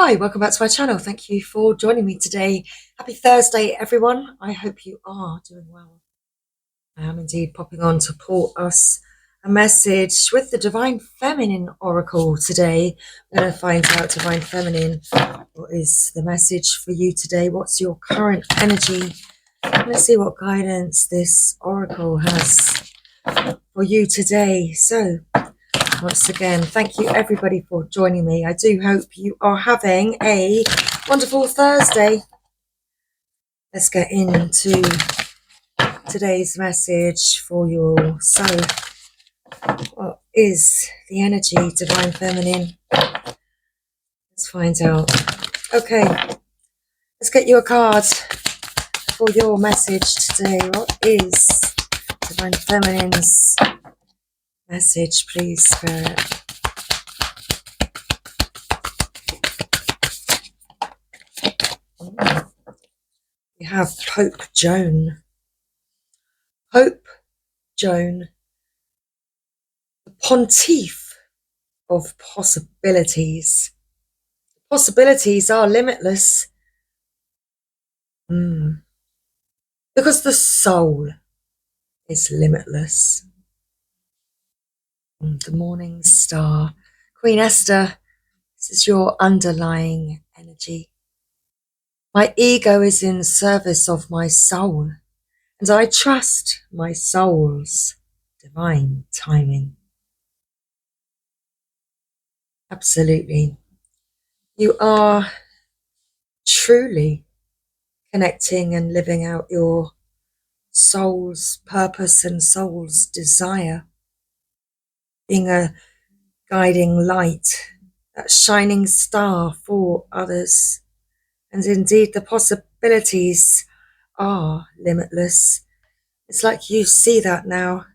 Hi, welcome back to my channel. Thank you for joining me today. Happy Thursday, everyone. I hope you are doing well. I am indeed popping on to pour us a message with the Divine Feminine Oracle today. We're going to find out, Divine Feminine, what is the message for you today? What's your current energy? Let's see what guidance this Oracle has for you today. So, once again, thank you everybody for joining me. I do hope you are having a wonderful Thursday. Let's get into today's message for your soul. What is the energy, Divine Feminine? Let's find out. Okay, let's get you a card for your message today. What is Divine Feminine's message, please, Spirit? We have Pope Joan. Pope Joan, the Pontiff of possibilities. Possibilities are limitless. Because the soul is limitless. The morning star. Queen Esther, this is your underlying energy. My ego is in service of my soul, and I trust my soul's divine timing. Absolutely. You are truly connecting and living out your soul's purpose and soul's desire. Being a guiding light, that shining star for others. And indeed, the possibilities are limitless. It's like you see that now.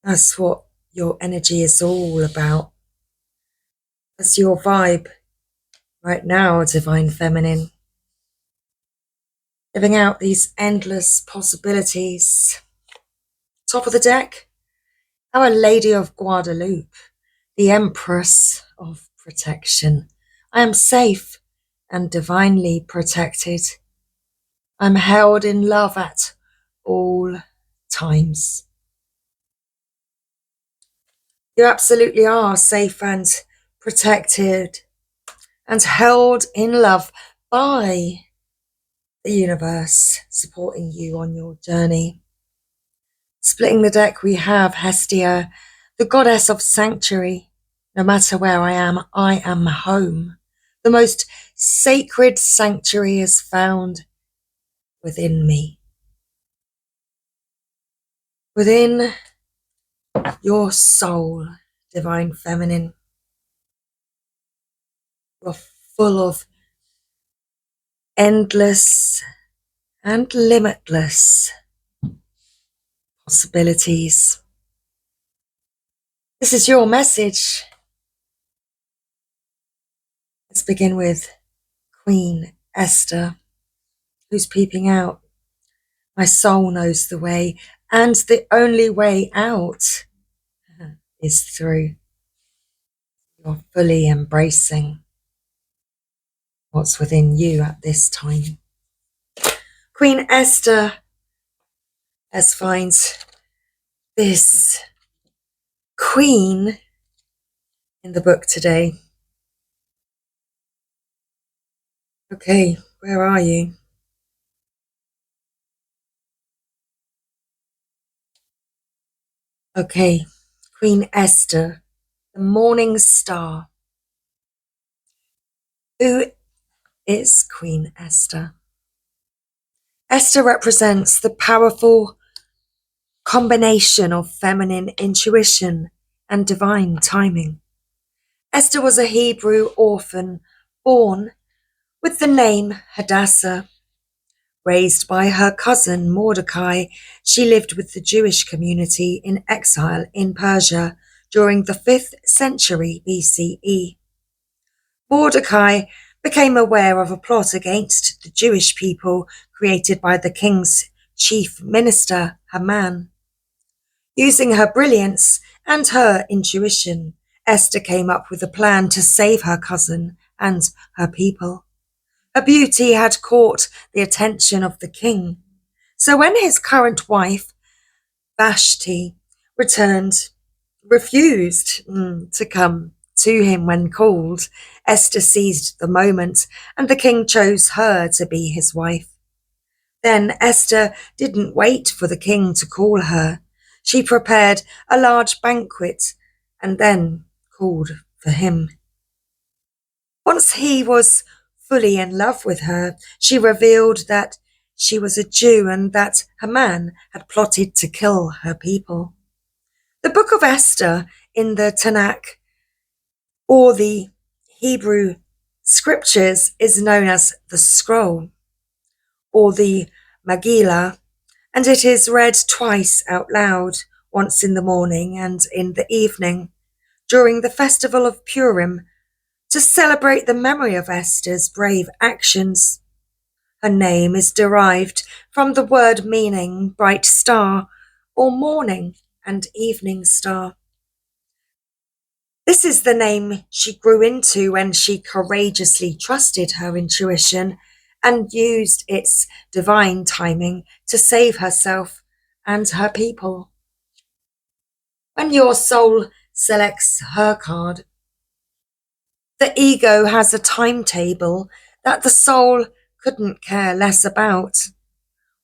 That's what your energy is all about. That's your vibe right now, Divine Feminine. Living out these endless possibilities. Top of the deck, Our Lady of Guadalupe, the Empress of Protection. I am safe and divinely protected. I'm held in love at all times. You absolutely are safe and protected and held in love by the universe supporting you on your journey. Splitting the deck, we have Hestia, the goddess of sanctuary. No matter where I am home. The most sacred sanctuary is found within me. Within your soul, Divine Feminine. You're full of endless and limitless possibilities. This is your message. Let's begin with Queen Esther, who's peeping out. My soul knows the way, and the only way out is through. You're fully embracing what's within you at this time. Queen Esther, let's find this queen in the book today. Okay, where are you? Okay, Queen Esther, the morning star. Who is Queen Esther? Esther represents the powerful combination of feminine intuition and divine timing. Esther was a Hebrew orphan born with the name Hadassah. Raised by her cousin Mordecai, she lived with the Jewish community in exile in Persia during the 5th century BCE. Mordecai became aware of a plot against the Jewish people created by the king's chief minister, Haman. Using her brilliance and her intuition, Esther came up with a plan to save her cousin and her people. Her beauty had caught the attention of the king. So when his current wife, Vashti, refused to come to him when called, Esther seized the moment, and the king chose her to be his wife. Then Esther didn't wait for the king to call her. She prepared a large banquet and then called for him. Once he was fully in love with her, she revealed that she was a Jew and that Haman had plotted to kill her people. The book of Esther in the Tanakh, or the Hebrew scriptures, is known as the scroll, or the Megillah, and it is read twice out loud, once in the morning and in the evening, during the festival of Purim, to celebrate the memory of Esther's brave actions. Her name is derived from the word meaning bright star, or morning and evening star. This is the name she grew into when she courageously trusted her intuition and used its divine timing to save herself and her people. When your soul selects her card, the ego has a timetable that the soul couldn't care less about.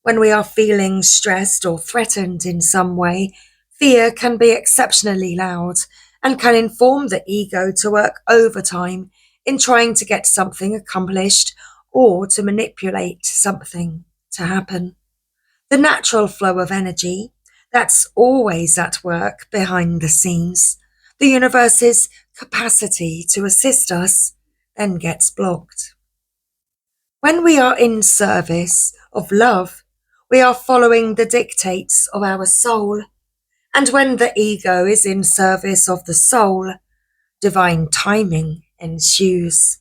When we are feeling stressed or threatened in some way, fear can be exceptionally loud and can inform the ego to work overtime in trying to get something accomplished or to manipulate something to happen. The natural flow of energy that's always at work behind the scenes, the universe's capacity to assist us, then gets blocked. When we are in service of love, we are following the dictates of our soul, and when the ego is in service of the soul, divine timing ensues.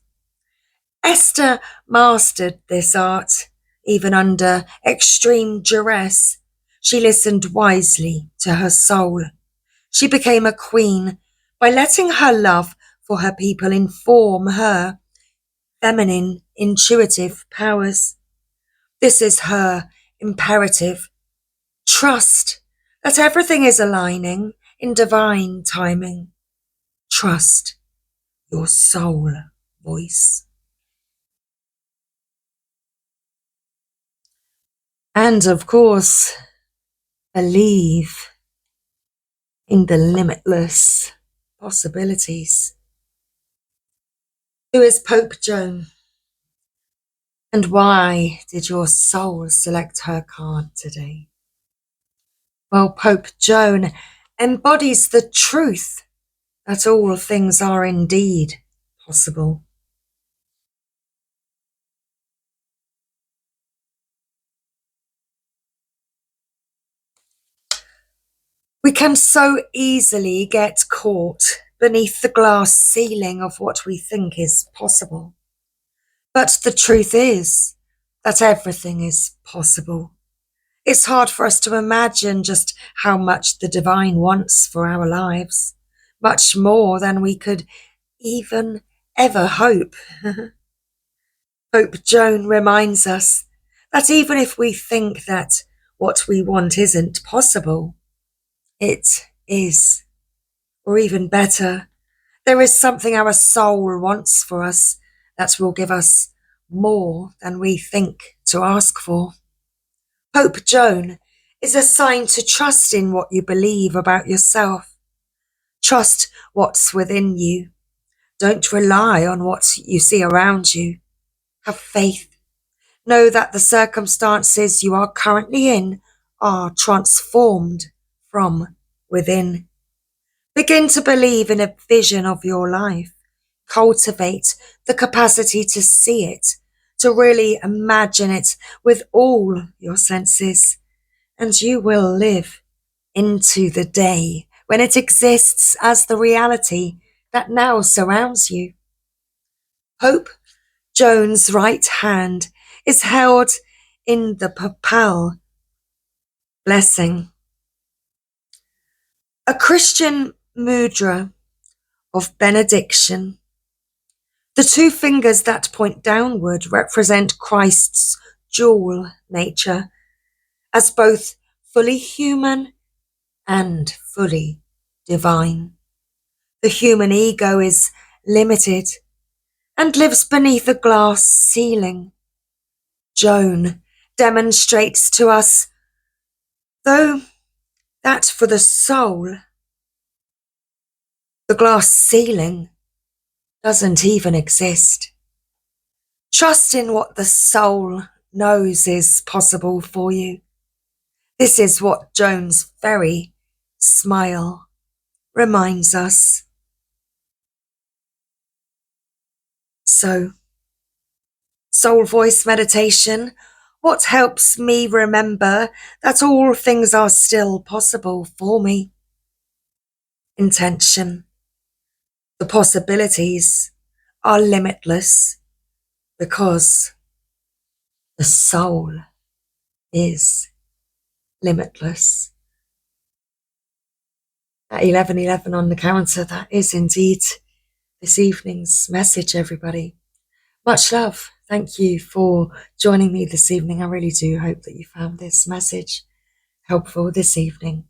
Esther mastered this art, even under extreme duress. She listened wisely to her soul. She became a queen by letting her love for her people inform her feminine, intuitive powers. This is her imperative. Trust that everything is aligning in divine timing. Trust your soul voice. And of course, believe in the limitless possibilities. Who is Pope Joan? And why did your soul select her card today? Well, Pope Joan embodies the truth that all things are indeed possible. We can so easily get caught beneath the glass ceiling of what we think is possible. But the truth is that everything is possible. It's hard for us to imagine just how much the divine wants for our lives, much more than we could even ever hope. Pope Joan reminds us that even if we think that what we want isn't possible, it is. Or even better, there is something our soul wants for us that will give us more than we think to ask for. Pope Joan is a sign to trust in what you believe about yourself. Trust what's within you. Don't rely on what you see around you. Have faith. Know that the circumstances you are currently in are transformed from within. Begin to believe in a vision of your life. Cultivate the capacity to see it, to really imagine it with all your senses, and you will live into the day when it exists as the reality that now surrounds you. Pope Joan's right hand is held in the papal blessing, a Christian mudra of benediction. The two fingers that point downward represent Christ's dual nature as both fully human and fully divine. The human ego is limited and lives beneath a glass ceiling. Joan demonstrates to us, though, that for the soul, the glass ceiling doesn't even exist. Trust in what the soul knows is possible for you. This is what Joan's very smile reminds us. So, soul voice meditation, what helps me remember that all things are still possible for me? Intention. The possibilities are limitless because the soul is limitless. At 11:11 on the counter, that is indeed this evening's message, everybody. Much love. Thank you for joining me this evening. I really do hope that you found this message helpful this evening.